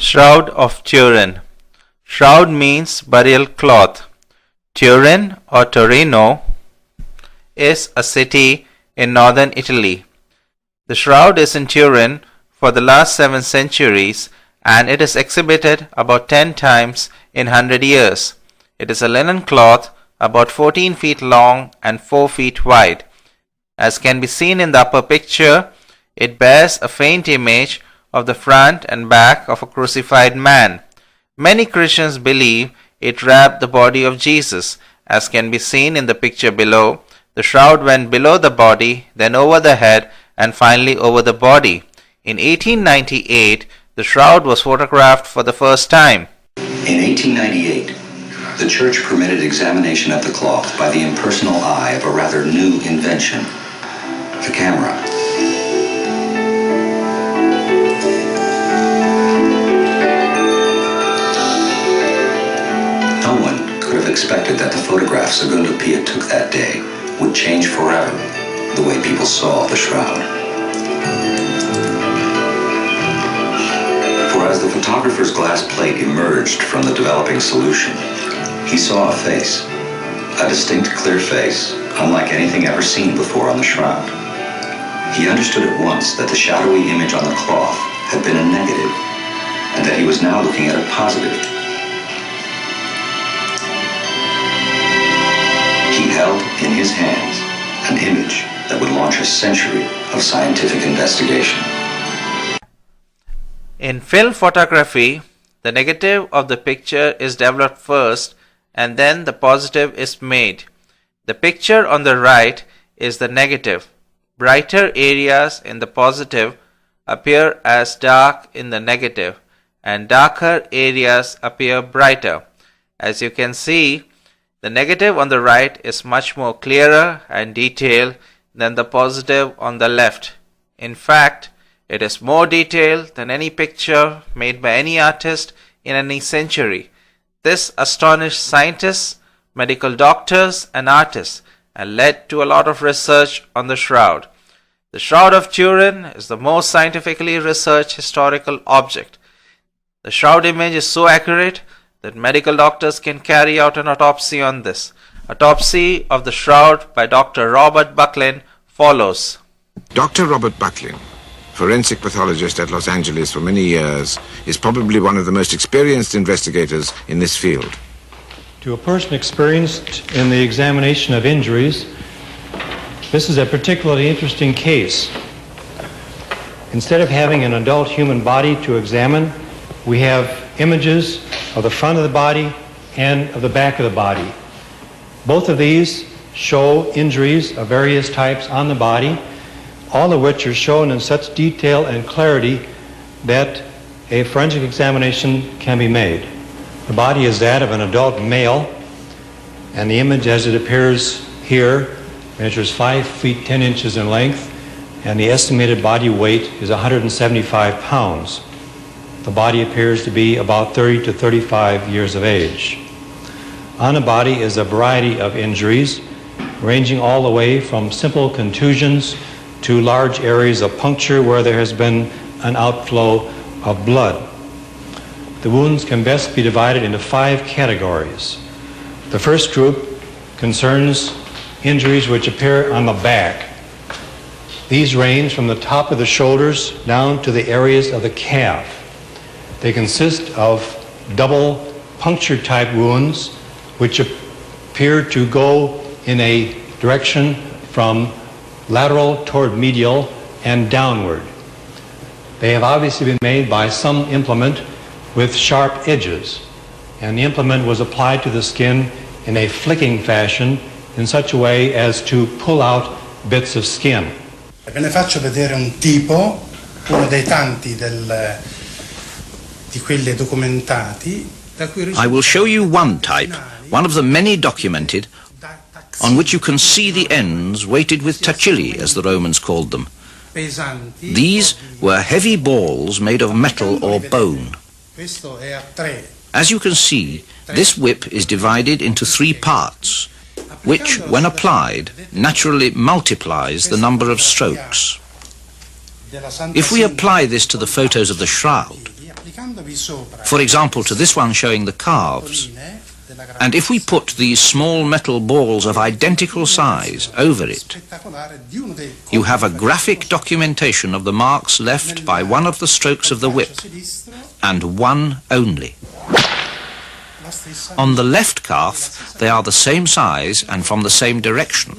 Shroud of Turin. Shroud means burial cloth. Turin or Torino is a city in northern Italy. The shroud is in Turin for the last 7 centuries and it is exhibited about 10 times in 100 years. It is a linen cloth about 14 feet long and 4 feet wide. As can be seen in the upper picture, it bears a faint image of the front and back of a crucified man. Many Christians believe it wrapped the body of Jesus. As can be seen in the picture below, the shroud went below the body, then over the head, and finally over the body. In 1898, the shroud was photographed for the first time. In 1898, the church permitted examination of the cloth by the impersonal eye of a rather new invention, the camera. No one could have expected that the photographs Segundo Pia took that day would change forever the way people saw the shroud. For as the photographer's glass plate emerged from the developing solution, he saw a face, a distinct, clear face, unlike anything ever seen before on the shroud. He understood at once that the shadowy image on the cloth had been a negative, and that he was now looking at a positive. He held in his hands an image that would launch a century of scientific investigation. In film photography, the negative of the picture is developed first and then the positive is made. The picture on the right is the negative. Brighter areas in the positive appear as dark in the negative and darker areas appear brighter. As you can see, the negative on the right is much more clearer and detailed than the positive on the left. In fact, it is more detailed than any picture made by any artist in any century. This astonished scientists, medical doctors and artists and led to a lot of research on the shroud. The Shroud of Turin is the most scientifically researched historical object. The shroud image is so accurate that medical doctors can carry out an autopsy on this. Autopsy of the shroud by Dr. Robert Bucklin follows. Dr. Robert Bucklin, forensic pathologist at Los Angeles for many years, is probably one of the most experienced investigators in this field. To a person experienced in the examination of injuries, this is a particularly interesting case. Instead of having an adult human body to examine, we have images of the front of the body and of the back of the body. Both of these show injuries of various types on the body, all of which are shown in such detail and clarity that a forensic examination can be made. The body is that of an adult male, and the image as it appears here measures 5 feet 10 inches in length, and the estimated body weight is 175 pounds. The body appears to be about 30 to 35 years of age. On the body is a variety of injuries, ranging all the way from simple contusions to large areas of puncture where there has been an outflow of blood. The wounds can best be divided into 5 categories. The first group concerns injuries which appear on the back. These range from the top of the shoulders down to the areas of the calf. They consist of double puncture type wounds which appear to go in a direction from lateral toward medial and downward. They have obviously been made by some implement with sharp edges, and the implement was applied to the skin in a flicking fashion in such a way as to pull out bits of skin. Ve ne faccio vedere un tipo, uno dei tanti di quelli documentati. I will show you one type, one of the many documented, on which you can see the ends weighted with tachilli, as the Romans called them. These were heavy balls made of metal or bone. As you can see, this whip is divided into 3 parts, which, when applied, naturally multiplies the number of strokes. If we apply this to the photos of the shroud, For example, to this one showing the calves. And if we put these small metal balls of identical size over it, you have a graphic documentation of the marks left by one of the strokes of the whip, and one only. On the left calf, they are the same size and from the same direction.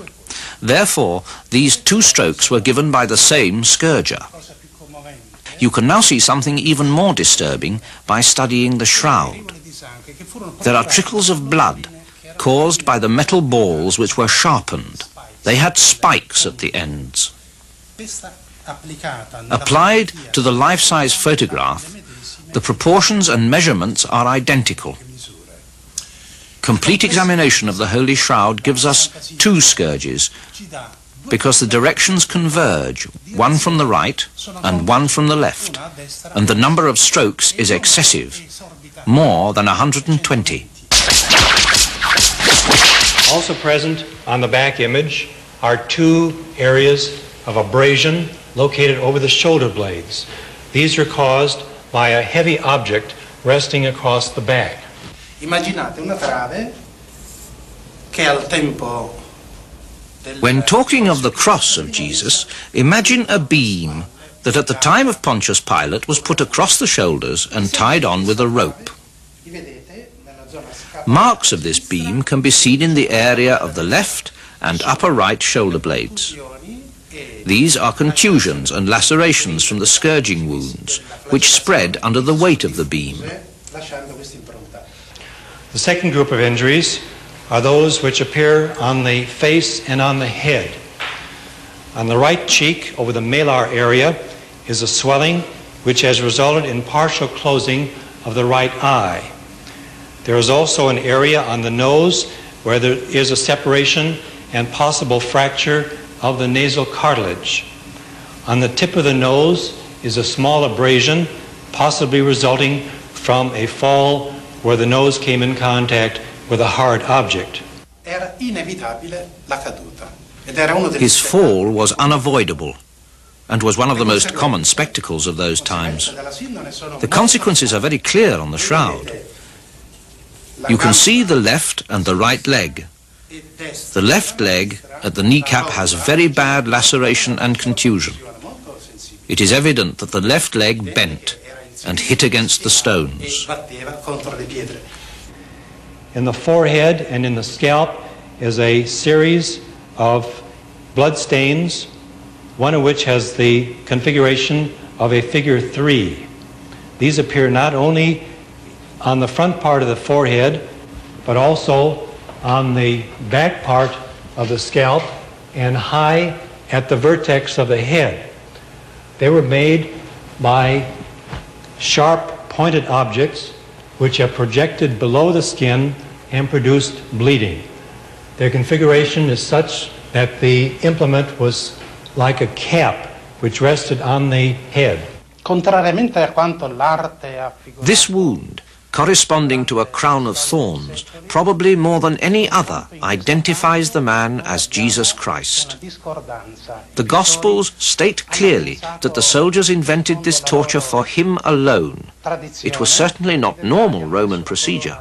Therefore, these two strokes were given by the same scourger. You can now see something even more disturbing by studying the shroud. There are trickles of blood caused by the metal balls which were sharpened. They had spikes at the ends. Applied to the life-size photograph, the proportions and measurements are identical. Complete examination of the Holy Shroud gives us two scourges, because the directions converge, one from the right and one from the left, and the number of strokes is excessive, more than 120. Also present on the back image are two areas of abrasion located over the shoulder blades. These are caused by a heavy object resting across the back. Immaginate una trave che al tempo When talking of the cross of Jesus, imagine a beam that at the time of Pontius Pilate was put across the shoulders and tied on with a rope. Marks of this beam can be seen in the area of the left and upper right shoulder blades. These are contusions and lacerations from the scourging wounds, which spread under the weight of the beam. The second group of injuries are those which appear on the face and on the head. On the right cheek, over the malar area, is a swelling which has resulted in partial closing of the right eye. There is also an area on the nose where there is a separation and possible fracture of the nasal cartilage. On the tip of the nose is a small abrasion, possibly resulting from a fall where the nose came in contact with a hard object. His fall was unavoidable and was one of the most common spectacles of those times. The consequences are very clear on the shroud. You can see the left and the right leg. The left leg at the kneecap has very bad laceration and contusion. It is evident that the left leg bent and hit against the stones. In the forehead and in the scalp is a series of blood stains, one of which has the configuration of a figure 3. These appear not only on the front part of the forehead, but also on the back part of the scalp and high at the vertex of the head. They were made by sharp pointed objects which have projected below the skin and produced bleeding. Their configuration is such that the implement was like a cap which rested on the head. This wound, corresponding to a crown of thorns, probably more than any other, identifies the man as Jesus Christ. The Gospels state clearly that the soldiers invented this torture for him alone. It was certainly not normal Roman procedure.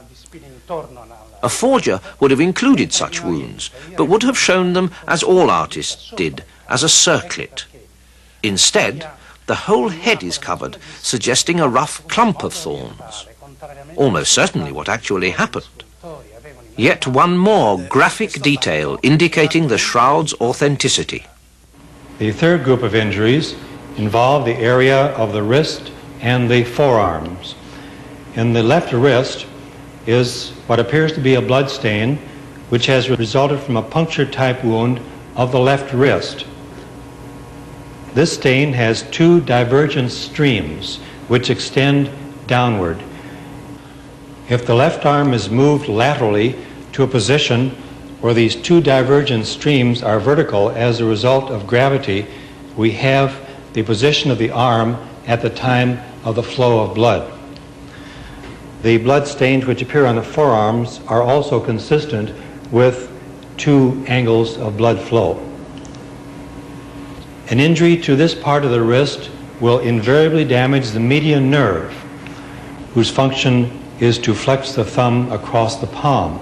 A forger would have included such wounds, but would have shown them, as all artists did, as a circlet. Instead, the whole head is covered, suggesting a rough clump of thorns. Almost certainly what actually happened. Yet one more graphic detail indicating the shroud's authenticity. The third group of injuries involve the area of the wrist and the forearms. In the left wrist is what appears to be a blood stain which has resulted from a puncture-type wound of the left wrist. This stain has two divergent streams which extend downward. If the left arm is moved laterally to a position where these two divergent streams are vertical as a result of gravity, we have the position of the arm at the time of the flow of blood. The blood stains which appear on the forearms are also consistent with two angles of blood flow. An injury to this part of the wrist will invariably damage the median nerve. whose function is to flex the thumb across the palm.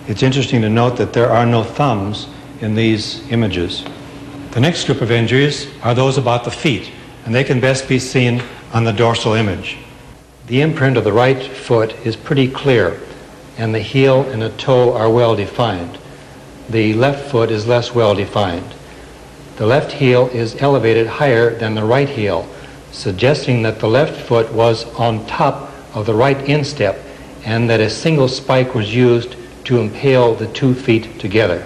It's interesting to note that there are no thumbs in these images. The next group of injuries are those about the feet, and they can best be seen on the dorsal image. The imprint of the right foot is pretty clear, and the heel and the toe are well defined. The left foot is less well defined. The left heel is elevated higher than the right heel, suggesting that the left foot was on top of the right instep and that a single spike was used to impale the 2 feet together.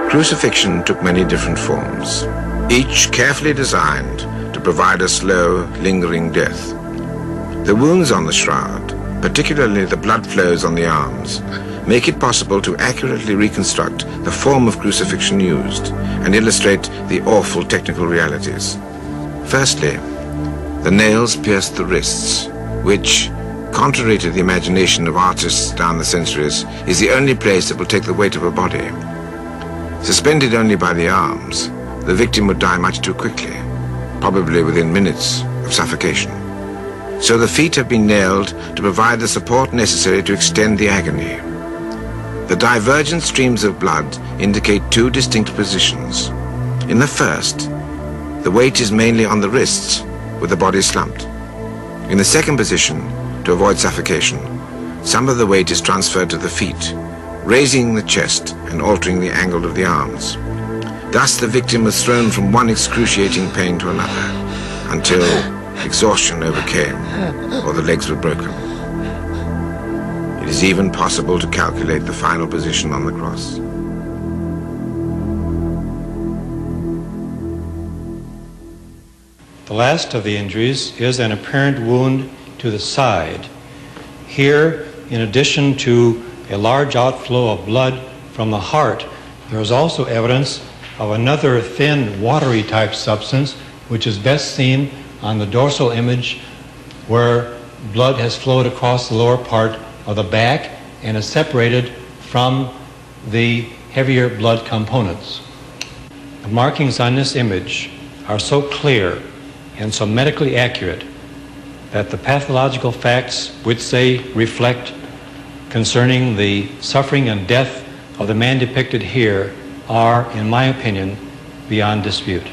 Crucifixion took many different forms, each carefully designed to provide a slow, lingering death. The wounds on the shroud, particularly the blood flows on the arms, make it possible to accurately reconstruct the form of crucifixion used and illustrate the awful technical realities. Firstly, the nails pierced the wrists, which, contrary to the imagination of artists down the centuries, is the only place that will take the weight of a body. Suspended only by the arms, the victim would die much too quickly, probably within minutes of suffocation. So the feet have been nailed to provide the support necessary to extend the agony. The divergent streams of blood indicate 2 distinct positions. In the first, the weight is mainly on the wrists, with the body slumped. In the second position, to avoid suffocation, some of the weight is transferred to the feet, raising the chest and altering the angle of the arms. Thus the victim was thrown from one excruciating pain to another, until exhaustion overcame or the legs were broken. It is even possible to calculate the final position on the cross. The last of the injuries is an apparent wound to the side. Here, in addition to a large outflow of blood from the heart, there is also evidence of another thin, watery type substance, which is best seen on the dorsal image, where blood has flowed across the lower part of the back and is separated from the heavier blood components. The markings on this image are so clear and so medically accurate that the pathological facts which they reflect concerning the suffering and death of the man depicted here are, in my opinion, beyond dispute.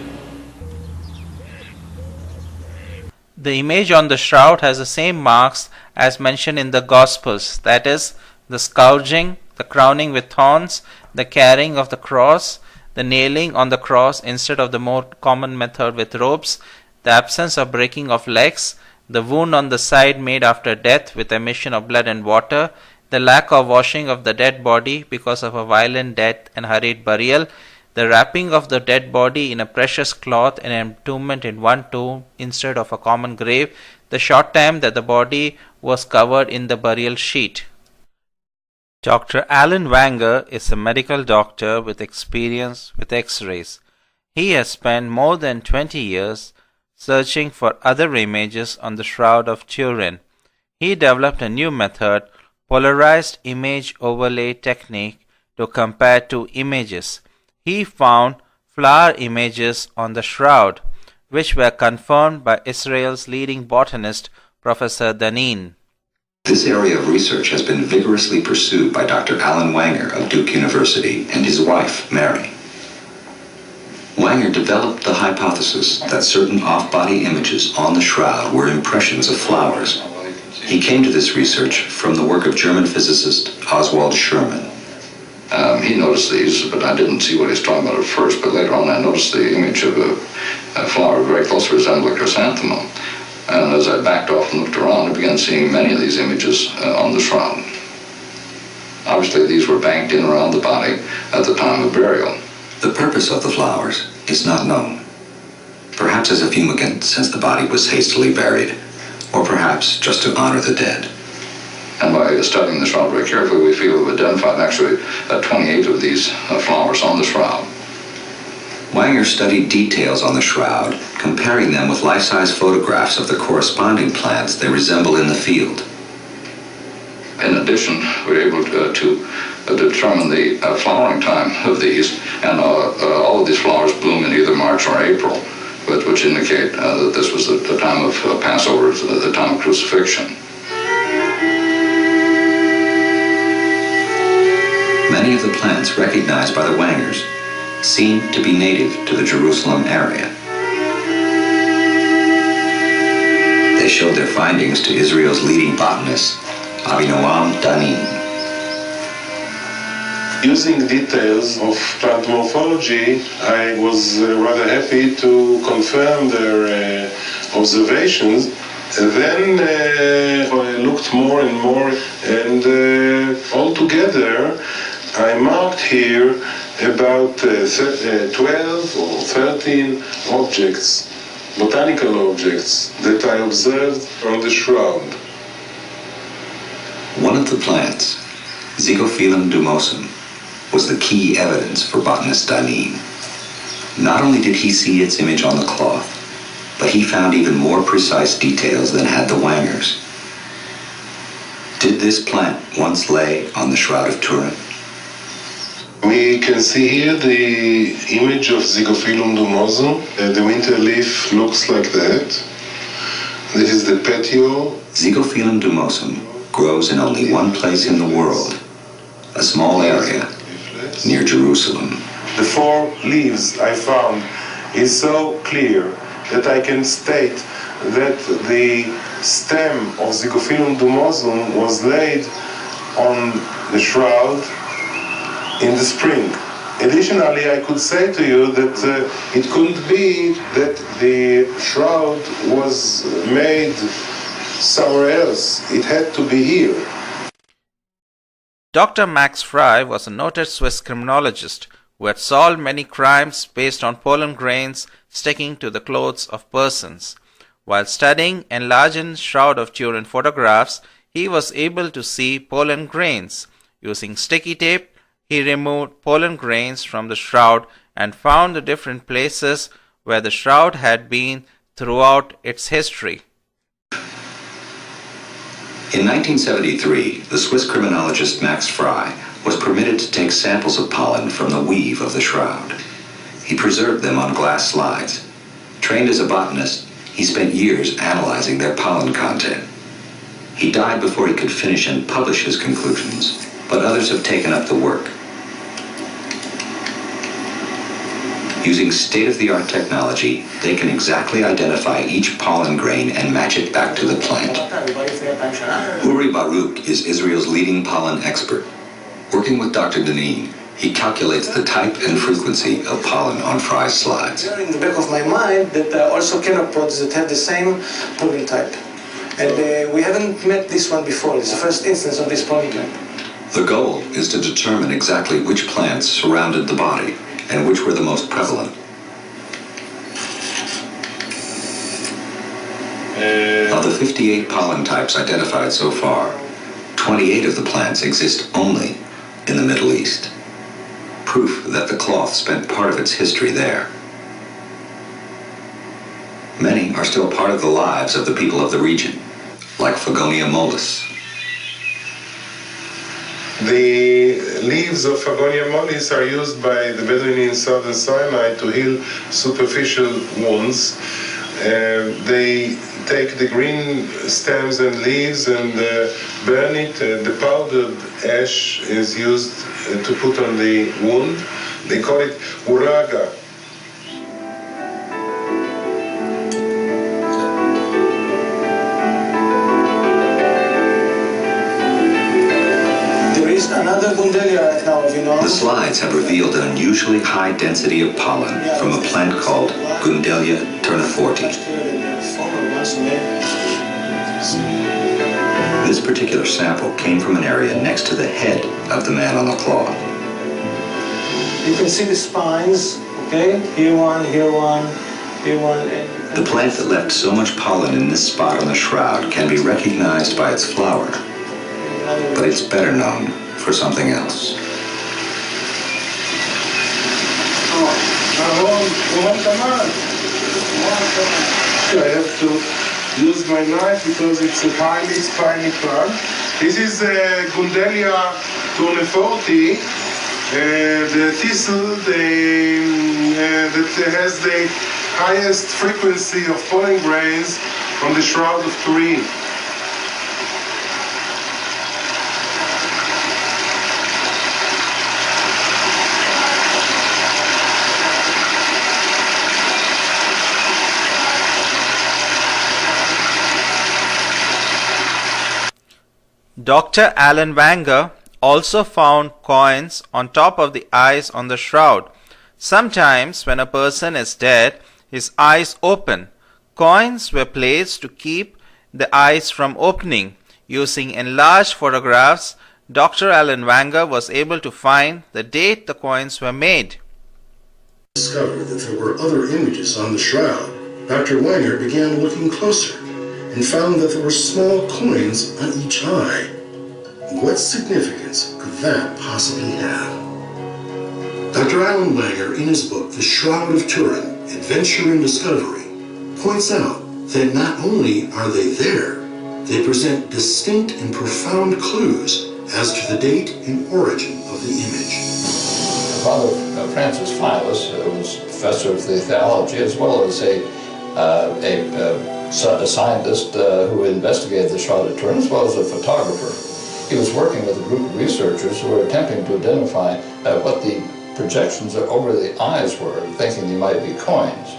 The image on the shroud has the same marks as mentioned in the Gospels, that is, the scourging, the crowning with thorns, the carrying of the cross, the nailing on the cross instead of the more common method with ropes, the absence of breaking of legs, the wound on the side made after death with emission of blood and water, the lack of washing of the dead body because of a violent death and hurried burial, the wrapping of the dead body in a precious cloth and entombment in one tomb instead of a common grave, the short time that the body was covered in the burial sheet. Dr. Alan Wanger is a medical doctor with experience with X-rays. He has spent more than 20 years searching for other images on the Shroud of Turin. He developed a new method, polarized image overlay technique, to compare 2 images. He found flower images on the shroud, which were confirmed by Israel's leading botanist, Professor Danin. This area of research has been vigorously pursued by Dr. Alan Wanger of Duke University and his wife, Mary. Wanger developed the hypothesis that certain off-body images on the shroud were impressions of flowers. He came to this research from the work of German physicist Oswald Scherman. He noticed these, but I didn't see what he was talking about at first, but later on I noticed the image of a flower very closely resembling a chrysanthemum. And as I backed off and looked around, I began seeing many of these images on the shroud. Obviously, these were banked in around the body at the time of burial. The purpose of the flowers is not known. Perhaps as a fumigant, since the body was hastily buried, or perhaps just to honor the dead. And by studying the shroud very carefully, we feel we've identified actually 28 of these flowers on the shroud. Wanger studied details on the shroud, comparing them with life-size photographs of the corresponding plants they resemble in the field. In addition, we were able to determine the flowering time of these, and all of these flowers bloom in either March or April, which indicate that this was the time of Passover, the time of crucifixion. Many of the plants recognized by the Wangers seem to be native to the Jerusalem area. They showed their findings to Israel's leading botanist, Avinoam Danin. Using details of plant morphology, I was rather happy to confirm their observations. Then I looked more and more, and altogether I marked here about 12 or 13 objects, botanical objects, that I observed on the shroud. One of the plants, Zygophyllum dumosum, was the key evidence for botanist Danin. Not only did he see its image on the cloth, but he found even more precise details than had the Wangers. Did this plant once lay on the Shroud of Turin? We can see here the image of Zygophyllum dumosum. The winter leaf looks like that. This is the petiole. Zygophyllum dumosum grows in only one place in the world, a small area near Jerusalem. The four leaves I found is so clear that I can state that the stem of Zygophyllum dumosum was laid on the shroud in the spring. Additionally, I could say to you that it couldn't be that the shroud was made somewhere else. It had to be here. Dr. Max Frey was a noted Swiss criminologist who had solved many crimes based on pollen grains sticking to the clothes of persons. While studying enlarged Shroud of Turin photographs, he was able to see pollen grains. Using sticky tape, he removed pollen grains from the shroud and found the different places where the shroud had been throughout its history. In 1973, the Swiss criminologist Max Frey was permitted to take samples of pollen from the weave of the shroud. He preserved them on glass slides. Trained as a botanist, he spent years analyzing their pollen content. He died before he could finish and publish his conclusions, but others have taken up the work. Using state-of-the-art technology, they can exactly identify each pollen grain and match it back to the plant. Uri Baruch is Israel's leading pollen expert. Working with Dr. Danin, he calculates the type and frequency of pollen on Frey's slides. In the back of my mind that there are also canopods that have the same pollen type. And we haven't met this one before. It's the first instance of this pollen type. The goal is to determine exactly which plants surrounded the body and which were the most prevalent. Of the 58 pollen types identified so far, 28 of the plants exist only in the Middle East. Proof that the cloth spent part of its history there. Many are still part of the lives of the people of the region, like Fagonia mollis. The leaves of Fagonia mollis are used by the Bedouin in southern Sinai to heal superficial wounds. They take the green stems and leaves and burn it. The powdered ash is used to put on the wound. They call it uraga. Another Gundelia right now, you know. The slides have revealed an unusually high density of pollen from a plant called Gundelia terniforti. This particular sample came from an area next to the head of the man on the cloth. You can see the spines, okay? Here one, here one, here one. The plant that left so much pollen in this spot on the shroud can be recognized by its flower, but it's better known for something else. I have to use my knife because it's a highly spiny plant. This is Gundelia tourneforti, the thistle that has the highest frequency of pollen grains from the Shroud of Turin. Dr. Alan Wanger also found coins on top of the eyes on the shroud. Sometimes when a person is dead, his eyes open. Coins were placed to keep the eyes from opening. Using enlarged photographs, Dr. Alan Wanger was able to find the date the coins were made. Discovered that there were other images on the shroud. Dr. Wanger began looking closer and found that there were small coins on each eye. What significance could that possibly have? Dr. Alan Wanger, in his book, The Shroud of Turin, Adventure and Discovery, points out that not only are they there, they present distinct and profound clues as to the date and origin of the image. Father Francis Files was professor of theology as well as a scientist who investigated the Shroud of Turin, as well as a photographer. He was working with a group of researchers who were attempting to identify what the projections over the eyes were, thinking they might be coins.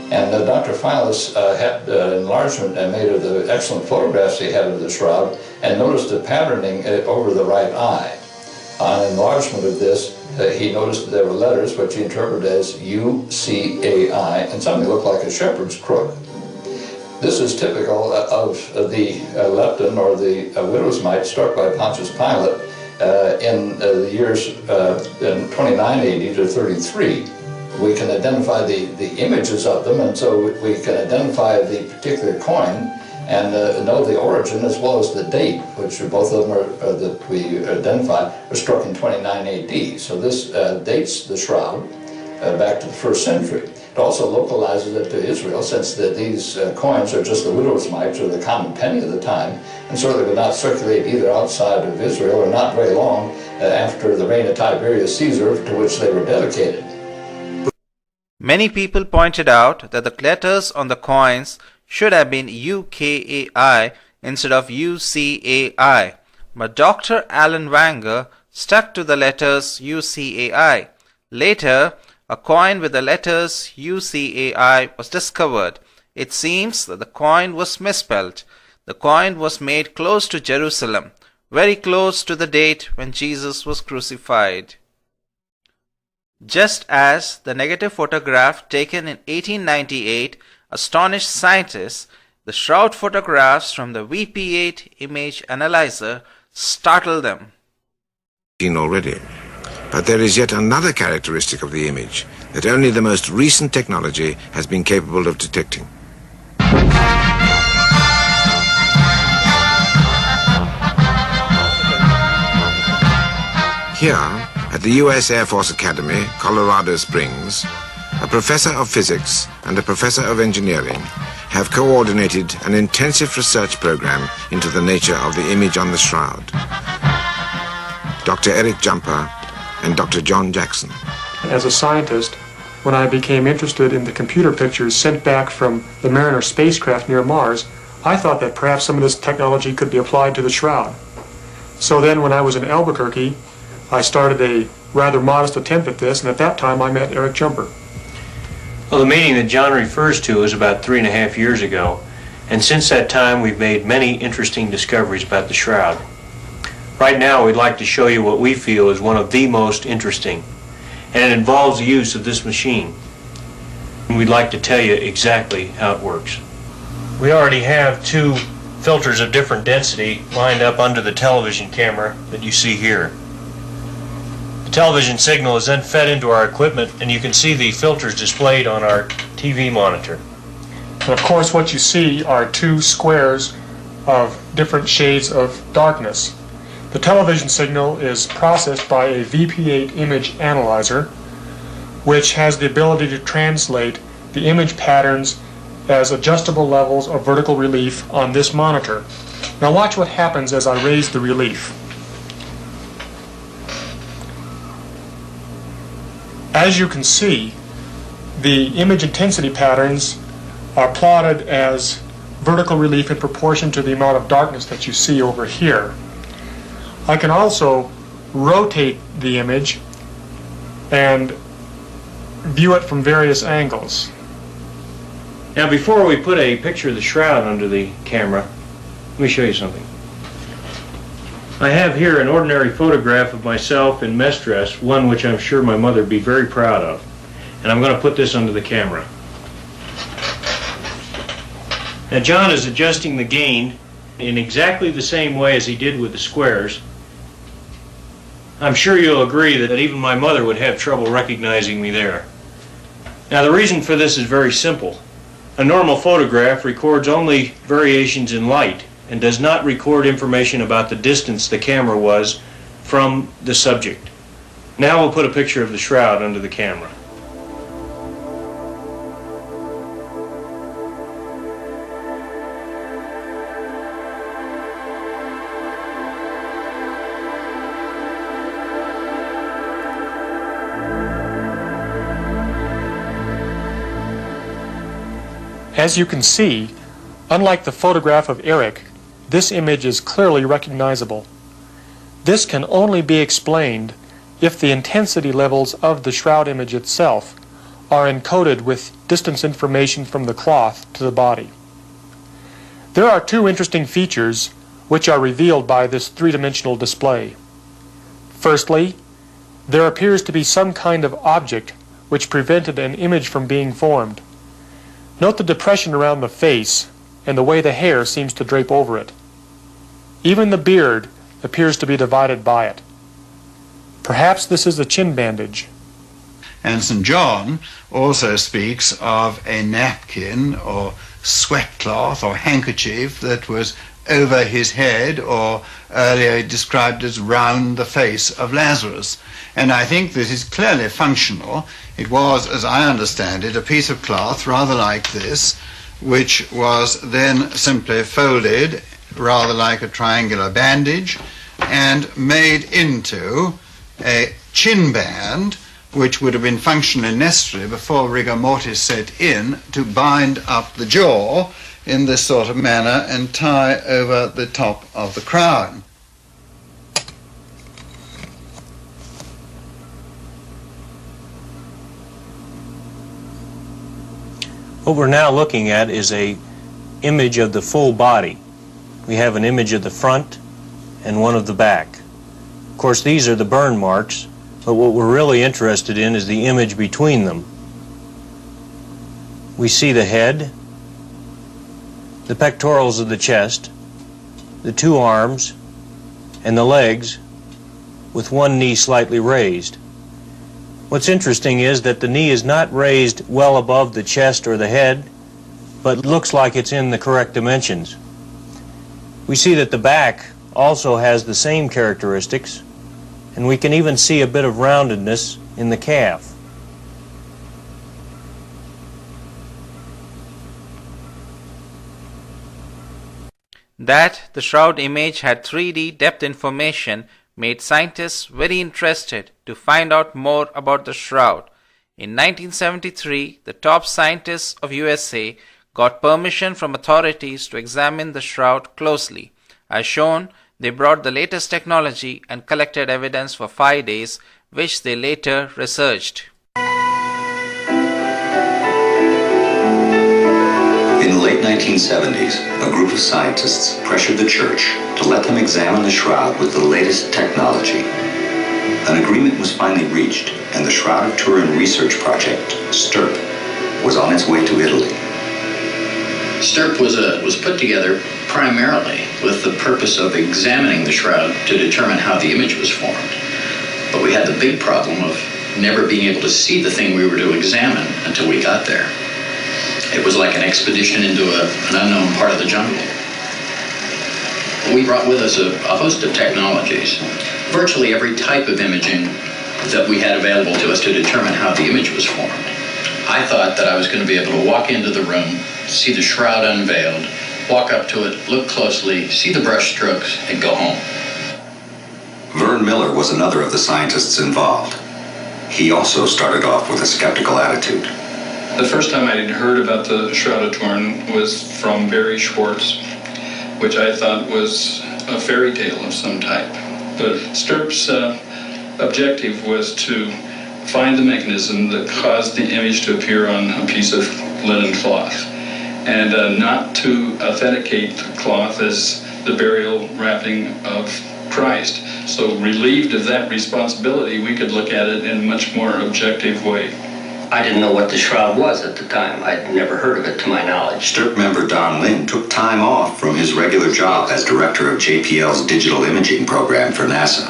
And Dr. Files had enlargement made of the excellent photographs he had of the shroud and noticed a patterning over the right eye. On enlargement of this, he noticed that there were letters which he interpreted as U-C-A-I and something that looked like a shepherd's crook. This is typical of the lepton or the widow's mite struck by Pontius Pilate in the years in 29 AD to 33. We can identify the images of them, and so we can identify the particular coin and know the origin as well as the date, which both of them are that we identify are struck in 29 AD. So this dates the shroud back to the 1st century. It also localizes it to Israel, since these coins are just the widow's mites or the common penny of the time, and so they would not circulate either outside of Israel or not very long after the reign of Tiberius Caesar, to which they were dedicated. Many people pointed out that the letters on the coins should have been UKAI instead of UCAI, but Dr. Alan Wanger stuck to the letters UCAI. Later, a coin with the letters UCAI was discovered. It seems that the coin was misspelled. The coin was made close to Jerusalem, very close to the date when Jesus was crucified. Just as the negative photograph taken in 1898 astonished scientists, the shroud photographs from the VP8 image analyzer startled them. Already. But there is yet another characteristic of the image that only the most recent technology has been capable of detecting. Here, at the U.S. Air Force Academy, Colorado Springs, a professor of physics and a professor of engineering have coordinated an intensive research program into the nature of the image on the shroud. Dr. Eric Jumper and Dr. John Jackson. As a scientist, when I became interested in the computer pictures sent back from the Mariner spacecraft near Mars, I thought that perhaps some of this technology could be applied to the shroud. So then when I was in Albuquerque, I started a rather modest attempt at this, and at that time I met Eric Jumper. Well, the meeting that John refers to is about 3.5 years ago, and since that time we've made many interesting discoveries about the shroud. Right now we'd like to show you what we feel is one of the most interesting, and it involves the use of this machine. And we'd like to tell you exactly how it works. We already have 2 filters of different density lined up under the television camera that you see here. The television signal is then fed into our equipment, and you can see the filters displayed on our TV monitor. And of course what you see are 2 squares of different shades of darkness. The television signal is processed by a VP8 image analyzer, which has the ability to translate the image patterns as adjustable levels of vertical relief on this monitor. Now watch what happens as I raise the relief. As you can see, the image intensity patterns are plotted as vertical relief in proportion to the amount of darkness that you see over here. I can also rotate the image and view it from various angles. Now before we put a picture of the shroud under the camera, let me show you something. I have here an ordinary photograph of myself in mess dress, one which I'm sure my mother would be very proud of. And I'm going to put this under the camera. Now John is adjusting the gain in exactly the same way as he did with the squares. I'm sure you'll agree that even my mother would have trouble recognizing me there. Now the reason for this is very simple. A normal photograph records only variations in light and does not record information about the distance the camera was from the subject. Now we'll put a picture of the shroud under the camera. As you can see, unlike the photograph of Eric, this image is clearly recognizable. This can only be explained if the intensity levels of the shroud image itself are encoded with distance information from the cloth to the body. There are two interesting features which are revealed by this three-dimensional display. Firstly, there appears to be some kind of object which prevented an image from being formed. Note the depression around the face and the way the hair seems to drape over it. Even the beard appears to be divided by it. Perhaps this is a chin bandage. And St. John also speaks of a napkin or sweat cloth or handkerchief that was over his head, or earlier described as round the face of Lazarus. And I think this is clearly functional. It was, as I understand it, a piece of cloth rather like this, which was then simply folded rather like a triangular bandage and made into a chin band, which would have been functionally necessary before rigor mortis set in to bind up the jaw in this sort of manner and tie over the top of the crown. What we're now looking at is an image of the full body. We have an image of the front and one of the back. Of course, these are the burn marks, but what we're really interested in is the image between them. We see the head, the pectorals of the chest, the two arms, and the legs with one knee slightly raised. What's interesting is that the knee is not raised well above the chest or the head, but looks like it's in the correct dimensions. We see that the back also has the same characteristics, and we can even see a bit of roundedness in the calf. That the shroud image had 3D depth information made scientists very interested to find out more about the shroud. In 1973, the top scientists of USA got permission from authorities to examine the shroud closely. As shown, they brought the latest technology and collected evidence for 5 days, which they later researched. In the late 1970s, a group of scientists pressured the church to let them examine the shroud with the latest technology. An agreement was finally reached, and the Shroud of Turin research project, STIRP, was on its way to Italy. STIRP was put together primarily with the purpose of examining the shroud to determine how the image was formed. But we had the big problem of never being able to see the thing we were to examine until we got there. It was like an expedition into an unknown part of the jungle. We brought with us a host of technologies, virtually every type of imaging that we had available to us to determine how the image was formed. I thought that I was going to be able to walk into the room, see the shroud unveiled, walk up to it, look closely, see the brush strokes, and go home. Vern Miller was another of the scientists involved. He also started off with a skeptical attitude. The first time I had heard about the Shroud of Turin was from Barry Schwartz, which I thought was a fairy tale of some type. But Stirp's objective was to find the mechanism that caused the image to appear on a piece of linen cloth, and not to authenticate the cloth as the burial wrapping of Christ. So relieved of that responsibility, we could look at it in a much more objective way. I didn't know what the shroud was at the time. I'd never heard of it to my knowledge. Stirp member Don Lynn took time off from his regular job as director of JPL's digital imaging program for NASA.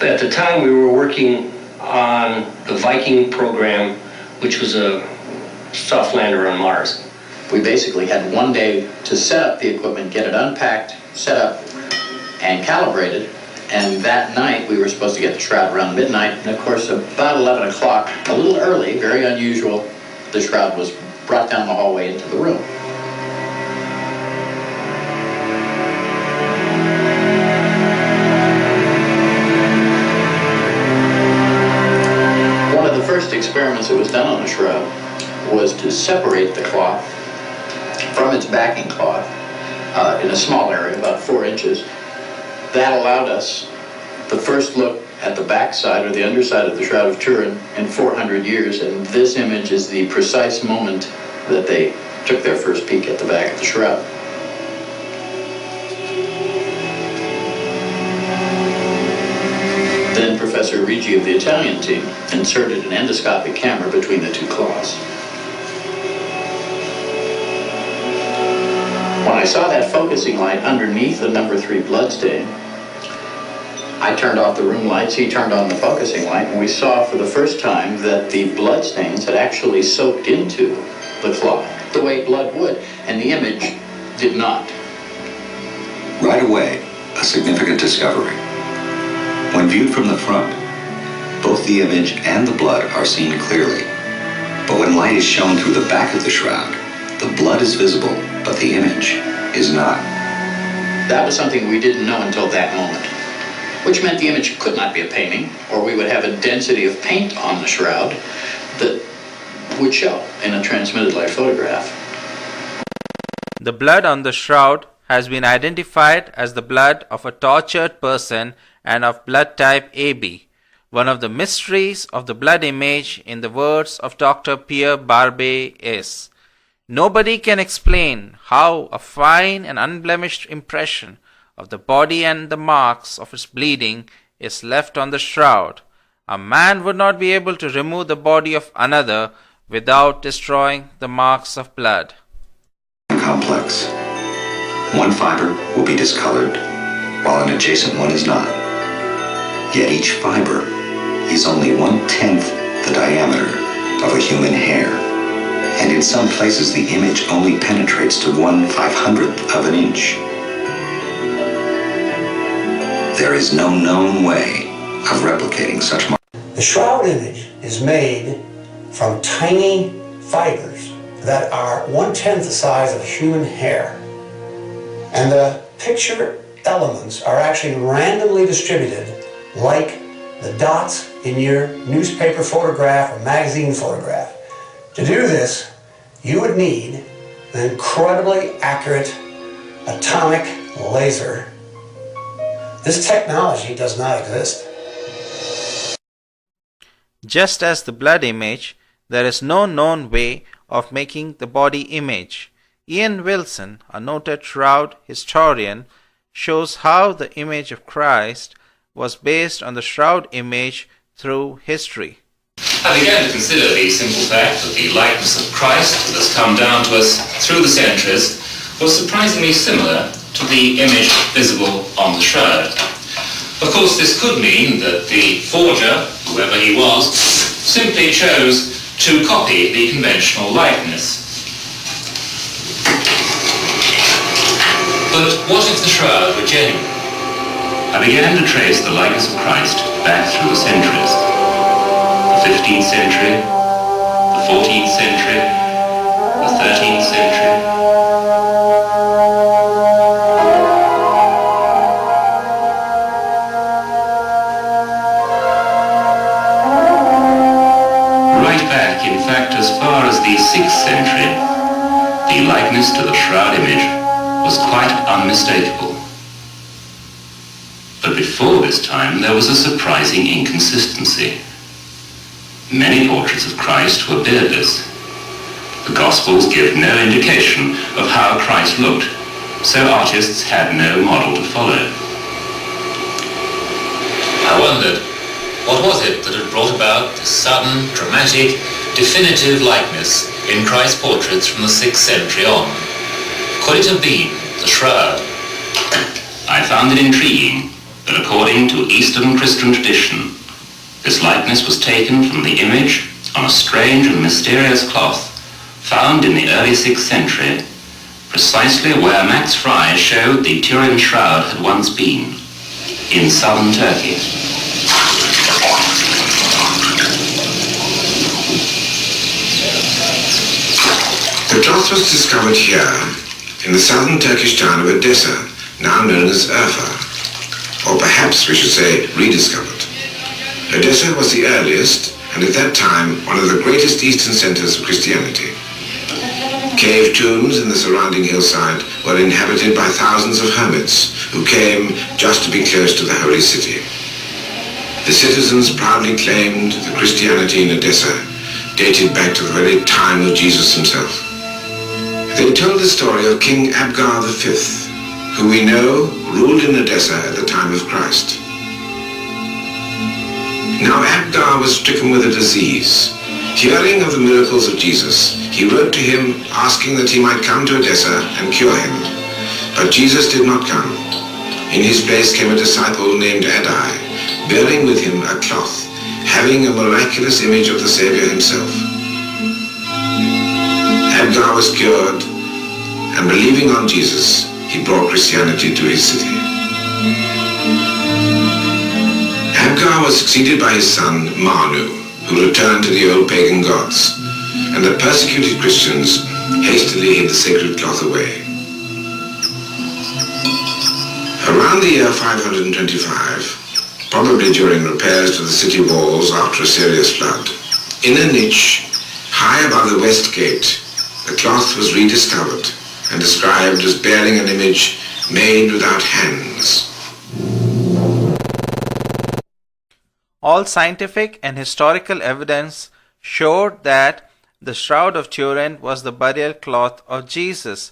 At the time we were working on the Viking program, which was a soft lander on Mars. We basically had one day to set up the equipment, get it unpacked, set up, and calibrated. And that night, we were supposed to get the shroud around midnight. And of course, about 11 o'clock, a little early, very unusual, the shroud was brought down the hallway into the room. One of the first experiments that was done on the shroud was to separate the cloth from its backing cloth in a small area, about 4 inches. That allowed us the first look at the backside or the underside of the Shroud of Turin in 400 years, and this image is the precise moment that they took their first peek at the back of the shroud. Then Professor Ricci of the Italian team inserted an endoscopic camera between the two cloths. When I saw that focusing light underneath the number 3 bloodstain, I turned off the room lights, he turned on the focusing light, and we saw for the first time that the bloodstains had actually soaked into the cloth, the way blood would, and the image did not. Right away, a significant discovery. When viewed from the front, both the image and the blood are seen clearly. But when light is shown through the back of the shroud, the blood is visible, but the image is not. That was something we didn't know until that moment, which meant the image could not be a painting, or we would have a density of paint on the shroud that would show in a transmitted light photograph. The blood on the shroud has been identified as the blood of a tortured person and of blood type AB. One of the mysteries of the blood image, in the words of Dr. Pierre Barbet, is nobody can explain how a fine and unblemished impression of the body and the marks of its bleeding is left on the shroud. A man would not be able to remove the body of another without destroying the marks of blood. Complex. One fiber will be discolored, while an adjacent one is not. Yet each fiber is only 1/10 the diameter of a human hair, and in some places the image only penetrates to 1/500th of an inch. There is no known way of replicating such marks. The shroud image is made from tiny fibers that are 1/10 the size of human hair. And the picture elements are actually randomly distributed like the dots in your newspaper photograph or magazine photograph. To do this, you would need an incredibly accurate atomic laser. This technology does not exist. Just as the blood image, there is no known way of making the body image. Ian Wilson, a noted shroud historian, shows how the image of Christ was based on the shroud image through history. I began to consider the simple fact that the likeness of Christ that has come down to us through the centuries was surprisingly similar to the image visible on the shroud. Of course, this could mean that the forger, whoever he was, simply chose to copy the conventional likeness. But what if the shroud were genuine? I began to trace the likeness of Christ back through the centuries. The 15th century, the 14th century, the 13th century. as far as the 6th century, the likeness to the shroud image was quite unmistakable. But before this time, there was a surprising inconsistency. Many portraits of Christ were beardless. The Gospels give no indication of how Christ looked, so artists had no model to follow. I wondered, what was it that had brought about this sudden, dramatic, definitive likeness in Christ's portraits from the 6th century on? Could it have been the shroud? I found it intriguing that according to Eastern Christian tradition, this likeness was taken from the image on a strange and mysterious cloth found in the early 6th century, precisely where Max Fry showed the Turin shroud had once been, in southern Turkey. The cloth was discovered here, in the southern Turkish town of Edessa, now known as Urfa, or perhaps we should say rediscovered. Edessa was the earliest, and at that time, one of the greatest eastern centers of Christianity. Cave tombs in the surrounding hillside were inhabited by thousands of hermits who came just to be close to the holy city. The citizens proudly claimed that Christianity in Edessa dated back to the very time of Jesus himself. They told the story of King Abgar V, who we know ruled in Edessa at the time of Christ. Now Abgar was stricken with a disease. Hearing of the miracles of Jesus, he wrote to him asking that he might come to Edessa and cure him. But Jesus did not come. In his place came a disciple named Addai, bearing with him a cloth, having a miraculous image of the Savior himself. Abgar was cured, and believing on Jesus, he brought Christianity to his city. Abgar was succeeded by his son Manu, who returned to the old pagan gods, and the persecuted Christians hastily hid the sacred cloth away. Around the year 525, probably during repairs to the city walls after a serious flood, in a niche high above the west gate, the cloth was rediscovered and described as bearing an image made without hands. All scientific and historical evidence showed that the Shroud of Turin was the burial cloth of Jesus.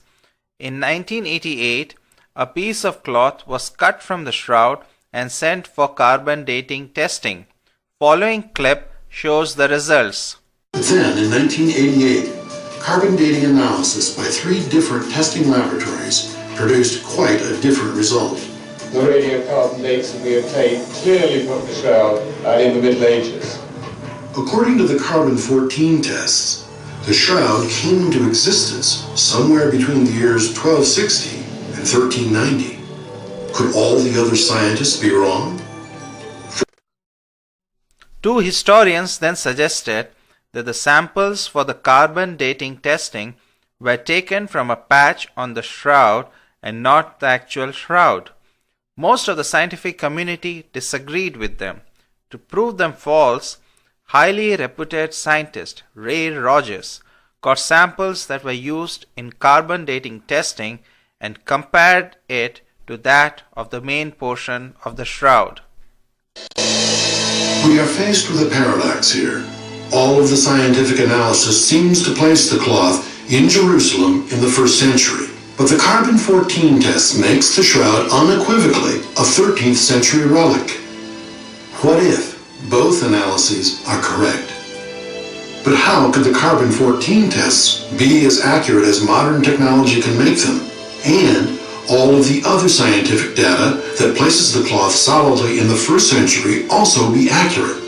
In 1988, a piece of cloth was cut from the shroud and sent for carbon dating testing. Following clip shows the results. Then, in 1988, carbon dating analysis by 3 different testing laboratories produced quite a different result. The radiocarbon dates that we obtained clearly put the shroud in the Middle Ages. According to the carbon-14 tests, the shroud came into existence somewhere between the years 1260 and 1390. Could all the other scientists be wrong? 2 historians then suggested that the samples for the carbon dating testing were taken from a patch on the shroud and not the actual shroud. Most of the scientific community disagreed with them. To prove them false, highly reputed scientist Ray Rogers got samples that were used in carbon dating testing and compared it to that of the main portion of the shroud. We are faced with a paradox here. All of the scientific analysis seems to place the cloth in Jerusalem in the 1st century. But the carbon-14 test makes the shroud unequivocally a 13th century relic. What if both analyses are correct? But how could the carbon-14 tests be as accurate as modern technology can make them, and all of the other scientific data that places the cloth solidly in the 1st century also be accurate?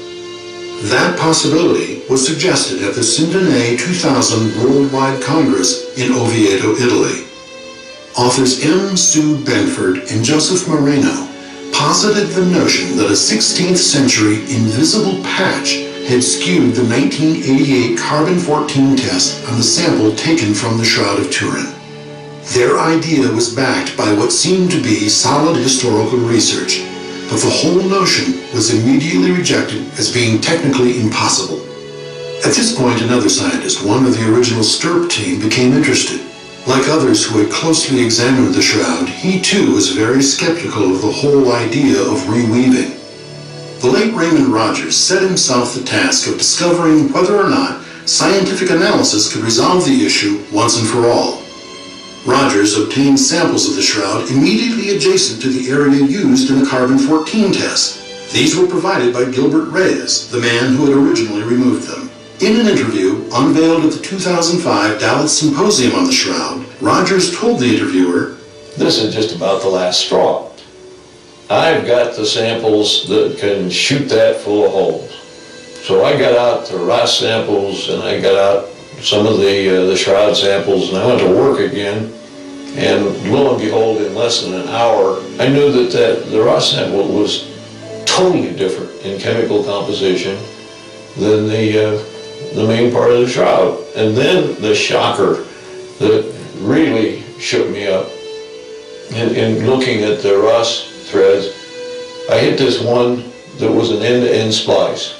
That possibility was suggested at the Sindone 2000 Worldwide Congress in Oviedo, Italy. Authors M. Sue Benford and Joseph Moreno posited the notion that a 16th century invisible patch had skewed the 1988 carbon-14 test on the sample taken from the Shroud of Turin. Their idea was backed by what seemed to be solid historical research, but the whole notion was immediately rejected as being technically impossible. At this point, another scientist, one of the original Stirp team, became interested. Like others who had closely examined the shroud, he too was very skeptical of the whole idea of reweaving. The late Raymond Rogers set himself the task of discovering whether or not scientific analysis could resolve the issue once and for all. Rogers obtained samples of the shroud immediately adjacent to the area used in the carbon-14 test. These were provided by Gilbert Reyes, the man who had originally removed them. In an interview unveiled at the 2005 Dallas Symposium on the Shroud, Rogers told the interviewer, "This is just about the last straw. I've got the samples that can shoot that full of holes." So I got out the Ross samples and I got out some of the shroud samples, and I went to work again. And lo and behold, in less than an hour, I knew that the Ross sample was totally different in chemical composition than the main part of the shroud. And then the shocker that really shook me up in looking at the Ross threads, I hit this one that was an end-to-end splice.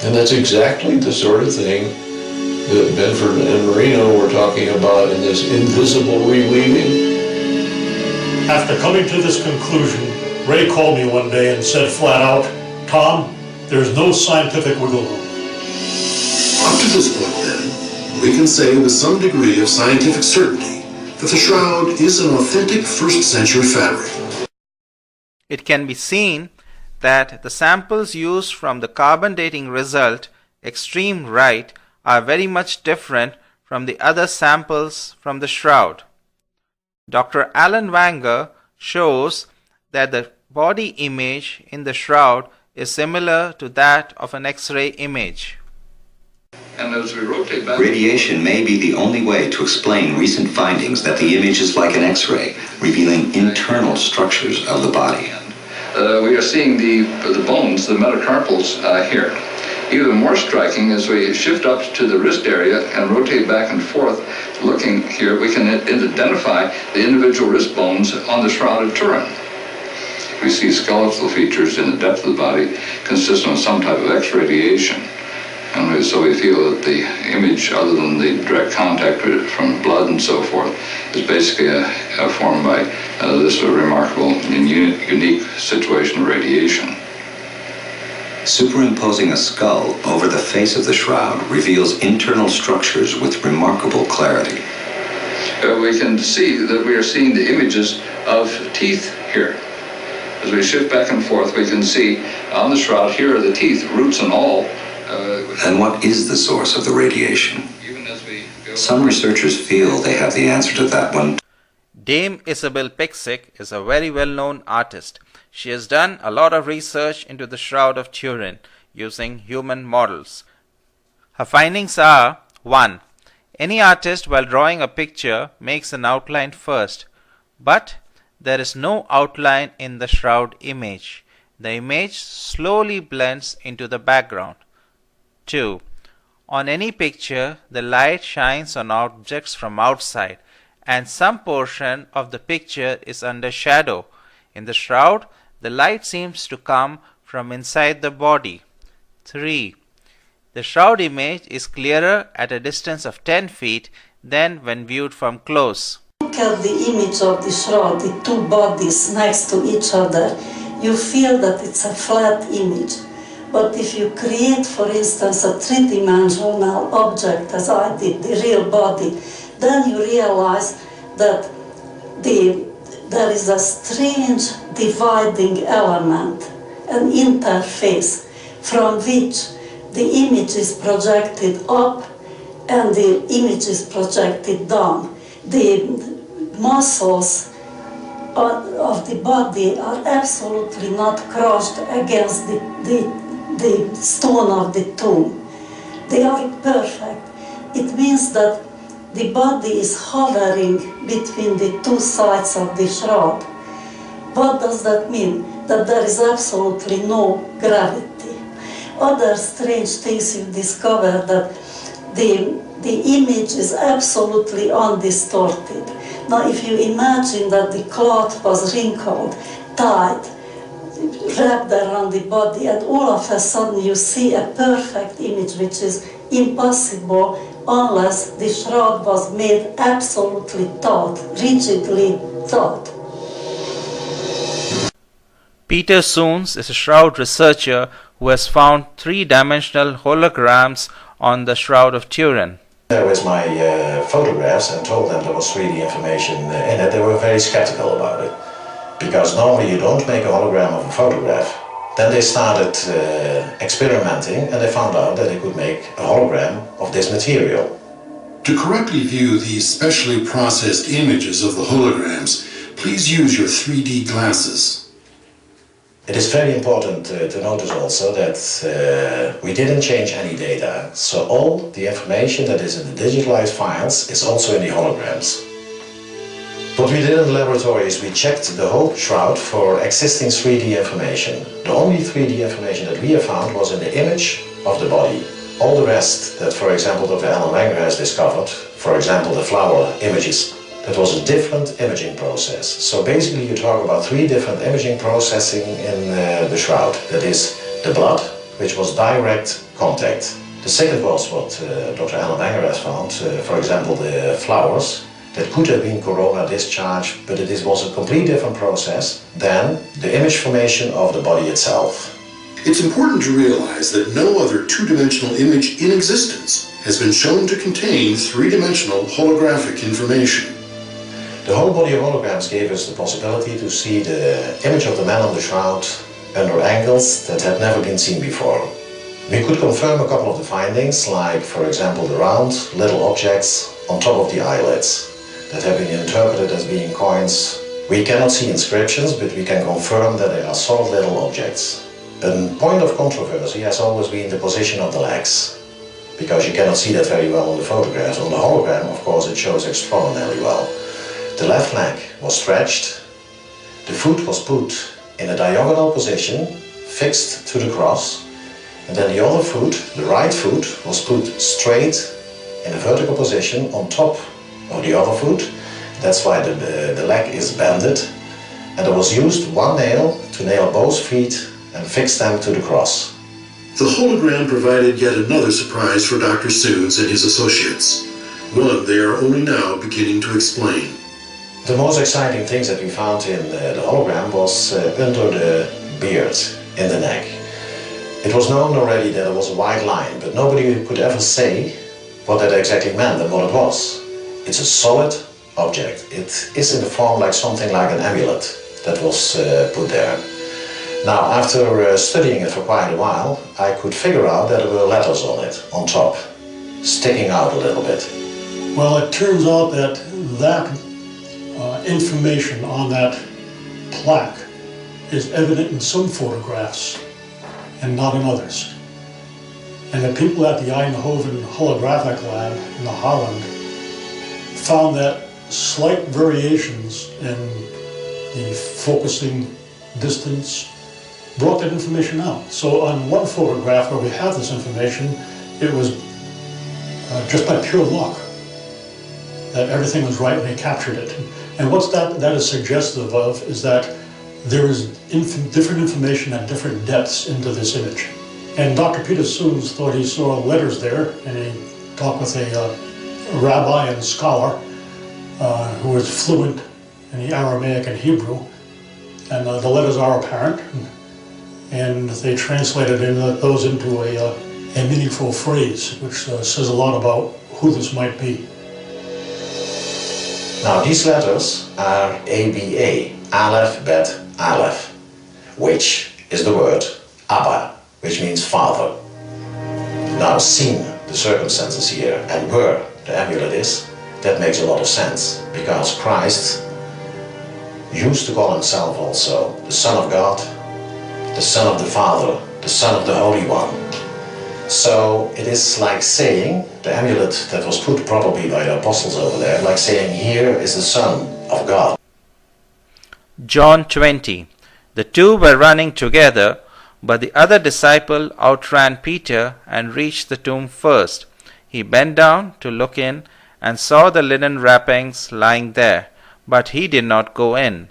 And that's exactly the sort of thing that Benford and Marino were talking about in this invisible reweaving. After coming to this conclusion, Ray called me one day and said flat out, "Tom, there's no scientific wiggle room." Up to this point, then, we can say with some degree of scientific certainty that the shroud is an authentic first-century fabric. It can be seen that the samples used from the carbon dating result, extreme right, are very much different from the other samples from the shroud. Dr. Alan Wanger shows that the body image in the shroud is similar to that of an X-ray image. And as we rotate back, Radiation may be the only way to explain recent findings that the image is like an X-ray, revealing internal structures of the body. We are seeing the bones, the metacarpals here. Even more striking, as we shift up to the wrist area and rotate back and forth, looking here, we can identify the individual wrist bones on the Shroud of Turin. We see skeletal features in the depth of the body consistent with some type of X-radiation. And so we feel that the image, other than the direct contact from blood and so forth, is basically formed by this remarkable and unique situation of radiation. Superimposing a skull over the face of the shroud reveals internal structures with remarkable clarity. We can see that we are seeing the images of teeth here. As we shift back and forth, we can see on the shroud, here are the teeth, roots and all. And what is the source of the radiation? Some researchers feel they have the answer to that one. Dame Isabel Pixick is a very well-known artist. She has done a lot of research into the Shroud of Turin using human models. Her findings are: 1. Any artist while drawing a picture makes an outline first, but there is no outline in the shroud image. The image slowly blends into the background. 2. On any picture, the light shines on objects from outside, and some portion of the picture is under shadow. In the shroud, the light seems to come from inside the body. 3. The shroud image is clearer at a distance of 10 feet than when viewed from close. Look at the image of the shroud, the two bodies next to each other. You feel that it's a flat image. But if you create, for instance, a three-dimensional object, as I did, the real body, then you realize that there is a strange dividing element, an interface, from which the image is projected up and the image is projected down. The muscles of the body are absolutely not crushed against the stone of the tomb. They are perfect. It means that the body is hovering between the two sides of the shroud. What does that mean? That there is absolutely no gravity. Other strange things you discover, that the image is absolutely undistorted. Now if you imagine that the cloth was wrinkled, tight, wrapped around the body, and all of a sudden you see a perfect image which is impossible unless the shroud was made absolutely taut, rigidly taut. Peter Soons is a shroud researcher who has found three-dimensional holograms on the Shroud of Turin. There was my photographs and told them there was 3D information in it. They were very skeptical about it, because normally you don't make a hologram of a photograph. Then they started experimenting, and they found out that they could make a hologram of this material. To correctly view these specially processed images of the holograms, please use your 3D glasses. It is very important to notice also that we didn't change any data, so all the information that is in the digitalized files is also in the holograms. What we did in the laboratory is we checked the whole shroud for existing 3D information. The only 3D information that we have found was in the image of the body. All the rest that, for example, Dr. Alan Wenger has discovered, for example, the flower images, that was a different imaging process. So basically you talk about three different imaging processing in the shroud. That is the blood, which was direct contact. The second was what Dr. Alan Wenger has found, for example, the flowers. That could have been corona discharge, but it was a completely different process than the image formation of the body itself. It's important to realize that no other two-dimensional image in existence has been shown to contain three-dimensional holographic information. The whole body of holograms gave us the possibility to see the image of the man on the shroud under angles that had never been seen before. We could confirm a couple of the findings, like, for example, the round little objects on top of the eyelids that have been interpreted as being coins. We cannot see inscriptions, but we can confirm that they are solid little objects. A point of controversy has always been the position of the legs, because you cannot see that very well on the photographs. On the hologram, of course, it shows extraordinarily well. The left leg was stretched, the foot was put in a diagonal position, fixed to the cross, and then the other foot, the right foot, was put straight in a vertical position on top of the other foot. That's why the leg is bended, and there was used one nail to nail both feet and fix them to the cross. The hologram provided yet another surprise for Dr. Soons and his associates, one they are only now beginning to explain. The most exciting things that we found in the hologram was under the beard, in the neck. It was known already that it was a white line, but nobody could ever say what that exactly meant and what it was. It's a solid object. It is in the form like something like an amulet that was put there. Now, after studying it for quite a while, I could figure out that there were letters on it, on top, sticking out a little bit. Well, it turns out that information on that plaque is evident in some photographs and not in others. And the people at the Eindhoven Holographic Lab in Holland found that slight variations in the focusing distance brought that information out. So on one photograph where we have this information, it was just by pure luck that everything was right and they captured it. And what that is suggestive of is that there is different information at different depths into this image. And Dr. Peter Soons thought he saw letters there, and he talked with a rabbi and scholar who was fluent in the Aramaic and Hebrew, and the letters are apparent, and they translated those into a meaningful phrase, which says a lot about who this might be. Now these letters are ABA, Aleph, Bet, Aleph, which is the word Abba, which means father. Now, seeing the circumstances here and where the amulet is, that makes a lot of sense, because Christ used to call himself also the Son of God, the Son of the Father, the Son of the Holy One. So it is like saying, the amulet that was put probably by the apostles over there, like saying, here is the Son of God. John 20. The two were running together, but the other disciple outran Peter and reached the tomb first. He bent down to look in and saw the linen wrappings lying there, but he did not go in.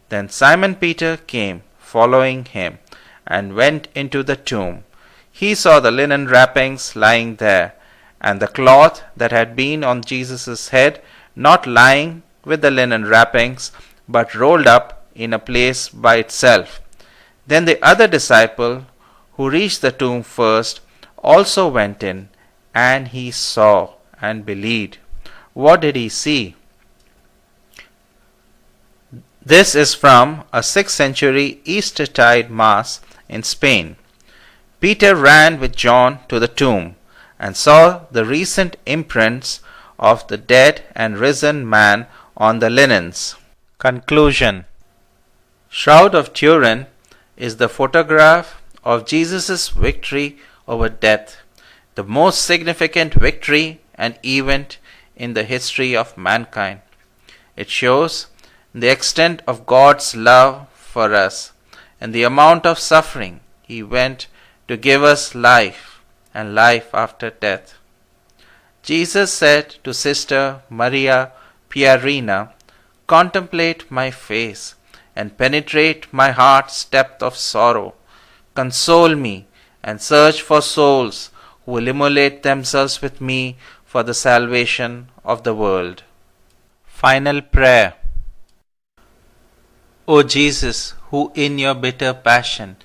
Then Simon Peter came, following him. and went into the tomb. He saw the linen wrappings lying there, and the cloth that had been on Jesus' head, not lying with the linen wrappings, but rolled up in a place by itself. Then the other disciple, who reached the tomb first, also went in, and he saw and believed. What did he see? This is from a 6th century Eastertide Mass in Spain. Peter ran with John to the tomb and saw the recent imprints of the dead and risen man on the linens. Conclusion. Shroud of Turin is the photograph of Jesus' victory over death, the most significant victory and event in the history of mankind. It shows the extent of God's love for us and the amount of suffering He went to give us life and life after death. Jesus said to Sister Maria Pierina, "Contemplate my face and penetrate my heart's depth of sorrow. Console me and search for souls who will immolate themselves with me for the salvation of the world." Final prayer. O Jesus, who in your bitter passion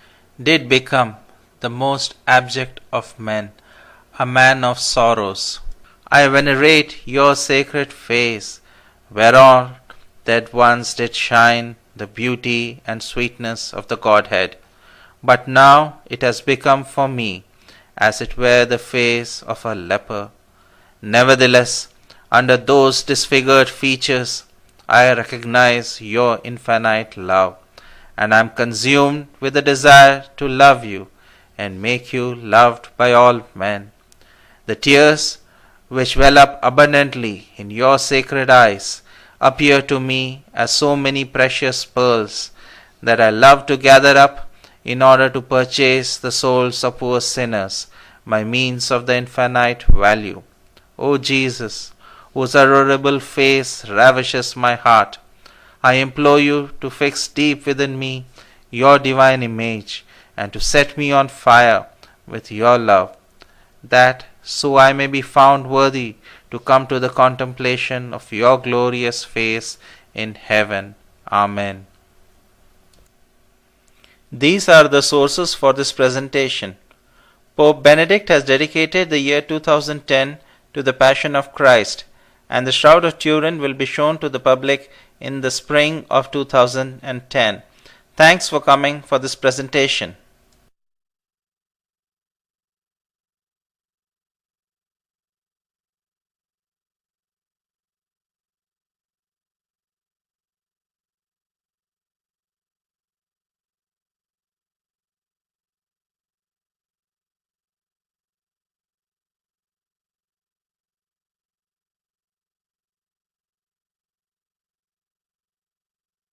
did become the most abject of men, a man of sorrows, I venerate your sacred face, whereon that once did shine the beauty and sweetness of the Godhead, but now it has become for me as it were the face of a leper. Nevertheless, under those disfigured features, I recognize your infinite love, and am consumed with the desire to love you and make you loved by all men. The tears which well up abundantly in your sacred eyes appear to me as so many precious pearls that I love to gather up in order to purchase the souls of poor sinners by means of the infinite value. O Jesus, whose adorable face ravishes my heart, I implore you to fix deep within me your divine image and to set me on fire with your love, that so I may be found worthy to come to the contemplation of your glorious face in heaven. Amen. These are the sources for this presentation. Pope Benedict has dedicated the year 2010 to the Passion of Christ, and the Shroud of Turin will be shown to the public in the spring of 2010. Thanks for coming for this presentation.